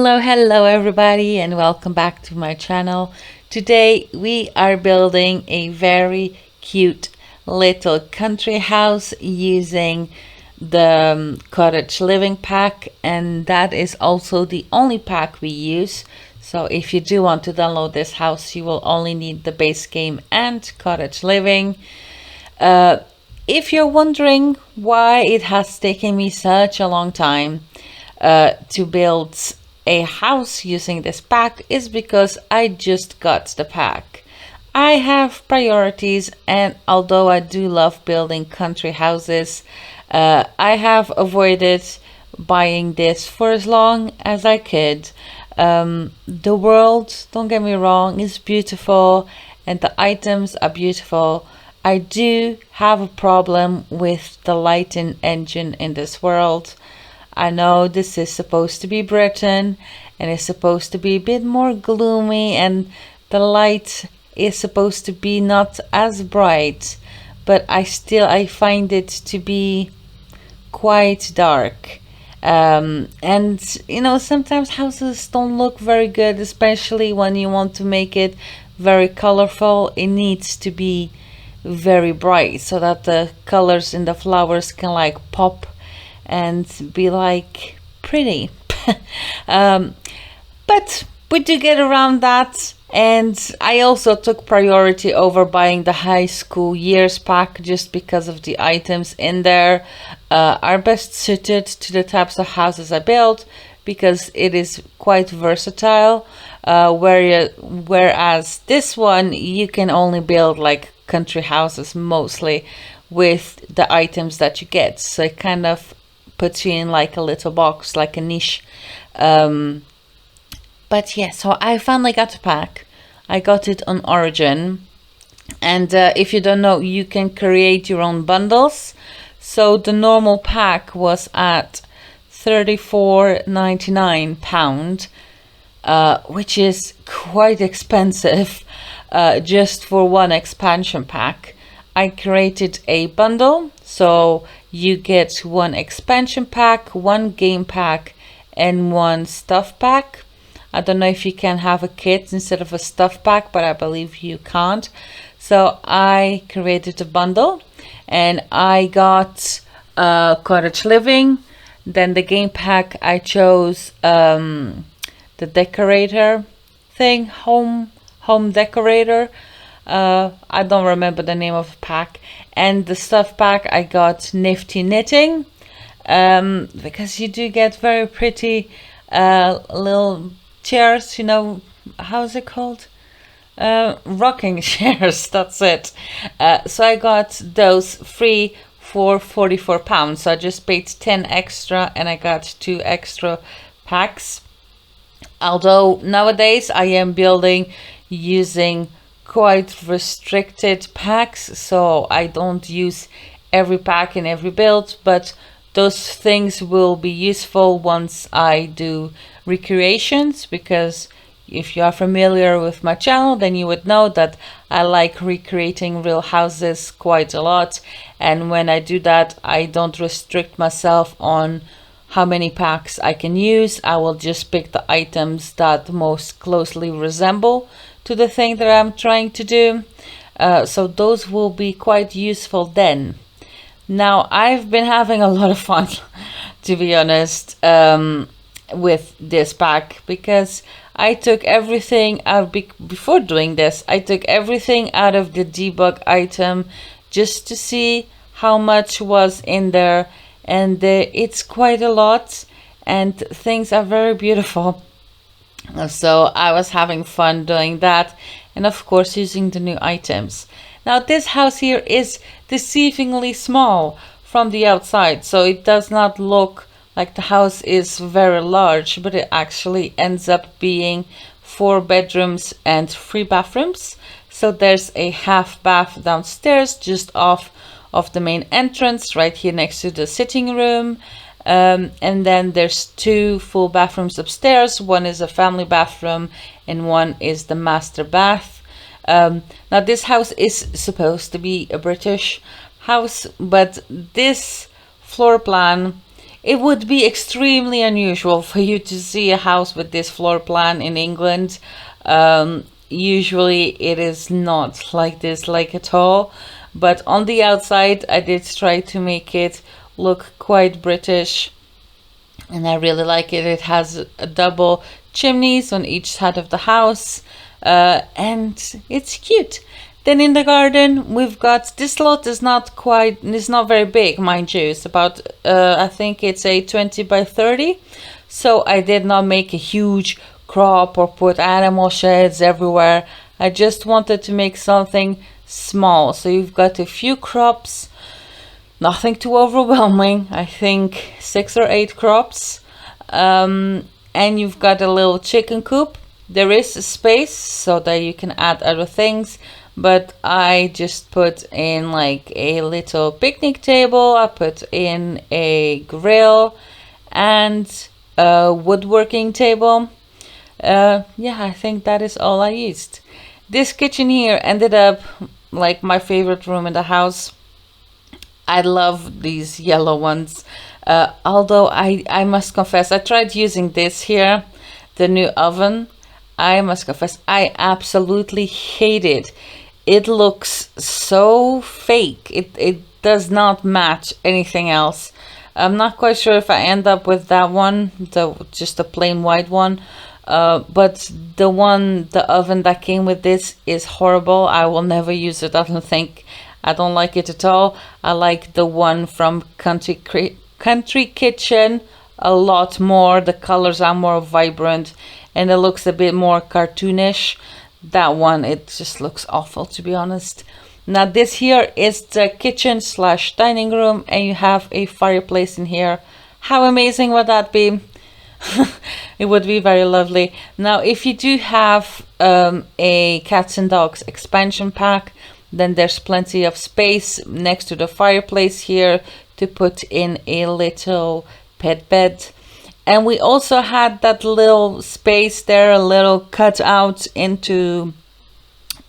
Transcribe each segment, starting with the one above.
Hello everybody, and welcome back to my channel. Today we are building a very cute little country house using the cottage living pack, and that is also the only pack we use. So if you do want to download this house, you will only need the base game and cottage living. If you're wondering why it has taken me such a long time to build a house using this pack, is because I just got the pack. I have priorities, and although I do love building country houses, I have avoided buying this for as long as I could. The world, don't get me wrong, is beautiful and the items are beautiful. I do have a problem with the lighting engine in this world. I know this is supposed to be Britain and it's supposed to be a bit more gloomy, and the light is supposed to be not as bright, but I find it to be quite dark. And sometimes houses don't look very good, especially when you want to make it very colorful. It needs to be very bright so that the colors in the flowers can like pop and be like pretty. But we do get around that, and I also took priority over buying the high school years pack just because of the items in there are best suited to the types of houses I build, because it is quite versatile, whereas this one you can only build like country houses mostly with the items that you get, so it kind of puts you in like a little box, like a niche. But yeah, so I finally got a pack. I got it on Origin, and if you don't know, you can create your own bundles. So the normal pack was at £34.99, which is quite expensive just for one expansion pack. I created a bundle, so you get one expansion pack, one game pack, and one stuff pack. I don't know if you can have a kit instead of a stuff pack, but I believe you can't. So I created a bundle, and I got cottage living. Then the game pack, I chose the decorator thing, home decorator. I don't remember the name of the pack. And the stuff pack, I got nifty knitting, because you do get very pretty little chairs, how's it called? Rocking chairs, that's it. So I got those free for £44. So I just paid 10 extra and I got 2 extra packs. Although nowadays I am building using quite restricted packs, so I don't use every pack in every build, but those things will be useful once I do recreations, because if you are familiar with my channel, then you would know that I like recreating real houses quite a lot, and when I do that, I don't restrict myself on how many packs I can use. I will just pick the items that most closely resemble to the thing that I'm trying to do, so those will be quite useful then. Now, I've been having a lot of fun, to be honest, with this pack, because I took everything out before doing this. I took everything out of the debug item just to see how much was in there, and it's quite a lot, and things are very beautiful. So I was having fun doing that, and of course using the new items. Now this house here is deceivingly small from the outside, so it does not look like the house is very large, but it actually ends up being 4 bedrooms and 3 bathrooms. So there's a half bath downstairs just off of the main entrance right here next to the sitting room. And then there's 2 full bathrooms upstairs. One is a family bathroom and one is the master bath. Now this house is supposed to be a British house, but this floor plan It would be extremely unusual for you to see a house with this floor plan in England. Usually it is not like this, like at all. But on the outside, I did try to make it look quite British, and I really like it. It has a double chimneys on each side of the house, and it's cute. Then in the garden, we've got this lot is not very big, mind you. It's about, I think it's a 20 by 30. So I did not make a huge crop or put animal sheds everywhere. I just wanted to make something small. So you've got a few crops, nothing too overwhelming. I think 6 or 8 crops. And you've got a little chicken coop. There is a space so that you can add other things, but I just put in like a little picnic table. I put in a grill and a woodworking table. Yeah, I think that is all I used. This kitchen here ended up like my favorite room in the house. I love these yellow ones. Although I must confess, I tried using this here, the new oven. I must confess, I absolutely hate it. It looks so fake. It does not match anything else. I'm not quite sure if I end up with that one, just a plain white one. But the oven that came with this is horrible. I will never use it. I don't like it at all. I like the one from Country Kitchen a lot more. The colors are more vibrant and it looks a bit more cartoonish. That one, it just looks awful, to be honest. Now this here is the kitchen / dining room, and you have a fireplace in here. How amazing would that be? It would be very lovely. Now if you do have a cats and dogs expansion pack, then there's plenty of space next to the fireplace here to put in a little pet bed. And we also had that little space there, a little cut out into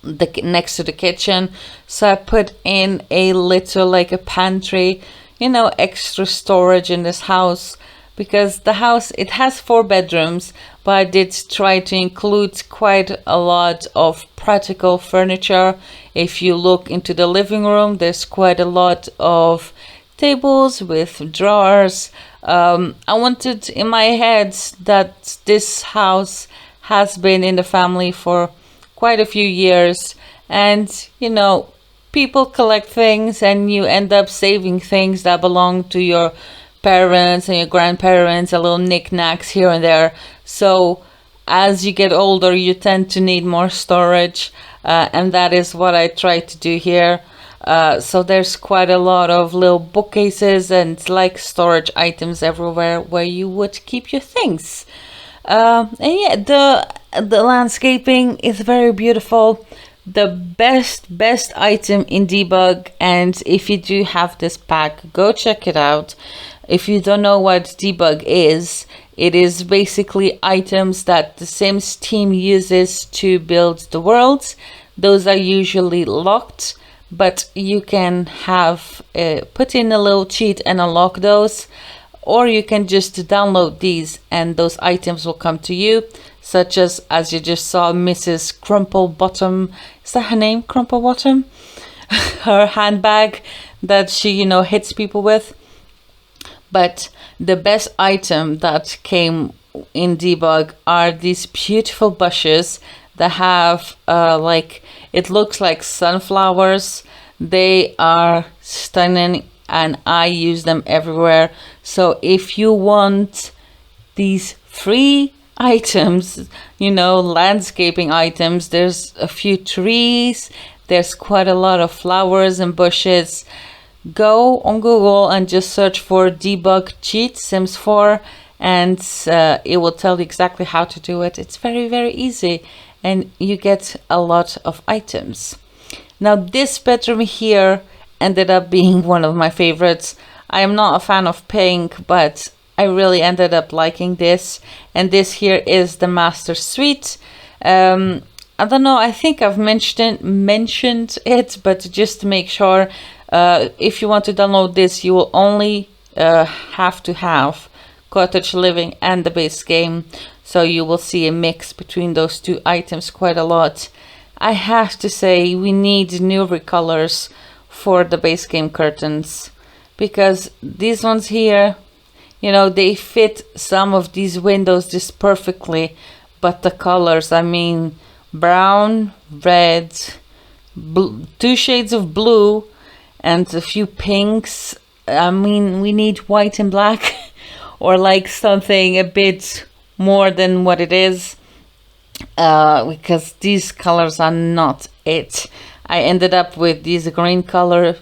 the next to the kitchen. So I put in a little like a pantry, extra storage in this house, because the house, it has 4 bedrooms, but I did try to include quite a lot of practical furniture. If you look into the living room, there's quite a lot of tables with drawers. I wanted in my head that this house has been in the family for quite a few years, and people collect things and you end up saving things that belong to your parents and your grandparents, a little knickknacks here and there. So as you get older, you tend to need more storage, and that is what I try to do here. So there's quite a lot of little bookcases and like storage items everywhere where you would keep your things. And yeah, the landscaping is very beautiful. The best item in Debug, and if you do have this pack, go check it out. If you don't know what Debug is, it is basically items that the Sims team uses to build the worlds. Those are usually locked, but you can have put in a little cheat and unlock those, or you can just download these and those items will come to you, such as you just saw Mrs. Crumplebottom. Is that her name, Crumplebottom? Her handbag that she hits people with. But the best item that came in Debug are these beautiful bushes that have it looks like sunflowers. They are stunning and I use them everywhere. So if you want these free items, landscaping items, there's a few trees, there's quite a lot of flowers and bushes. Go on Google and just search for Debug Cheat Sims 4 and it will tell you exactly how to do it. It's very, very easy and you get a lot of items. Now this bedroom here ended up being one of my favorites. I am not a fan of pink, but I really ended up liking this. And this here is the master suite. I don't know, I think I've mentioned it, but just to make sure, if you want to download this, you will only have to have cottage living and the base game, so you will see a mix between those two items quite a lot. I have to say we need new recolors for the base game curtains, because these ones here, you know, they fit some of these windows just perfectly, but the colors, I mean, brown, red, two shades of blue, and a few pinks. I mean, we need white and black or like something a bit more than what it is, because these colors are not it. I ended up with these green color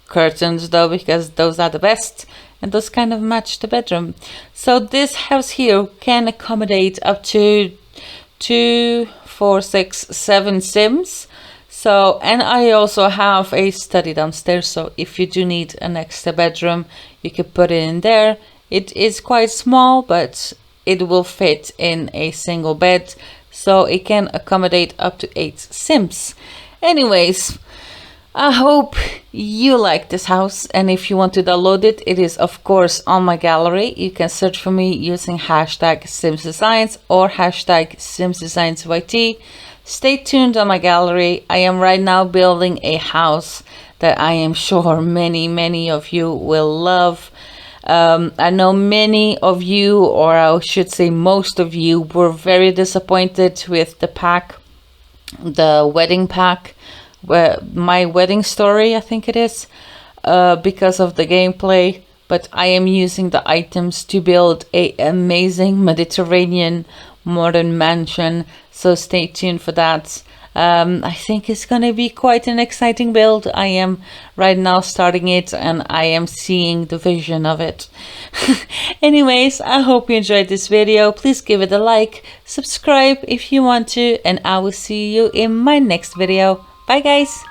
curtains though, because those are the best and those kind of match the bedroom. So this house here can accommodate up to 2, 4, 6, 7 sims. So, and I also have a study downstairs, so if you do need an extra bedroom, you can put it in there. It is quite small, but it will fit in a single bed, so it can accommodate up to 8 sims. Anyways, I hope you like this house, and if you want to download it, it is of course on my gallery. You can search for me using hashtag simsdesigns or hashtag simsdesignsyt. Stay tuned on my gallery. I am right now building a house that I am sure many of you will love. I know many of you, or I should say most of you, were very disappointed with the pack, the wedding pack, my wedding story, I think it is, because of the gameplay. But I am using the items to build a amazing Mediterranean modern mansion, so stay tuned for that. I think it's gonna be quite an exciting build. I am right now starting it and I am seeing the vision of it. Anyways, I hope you enjoyed this video. Please give it a like, subscribe if you want to, and I will see you in my next video. Bye guys.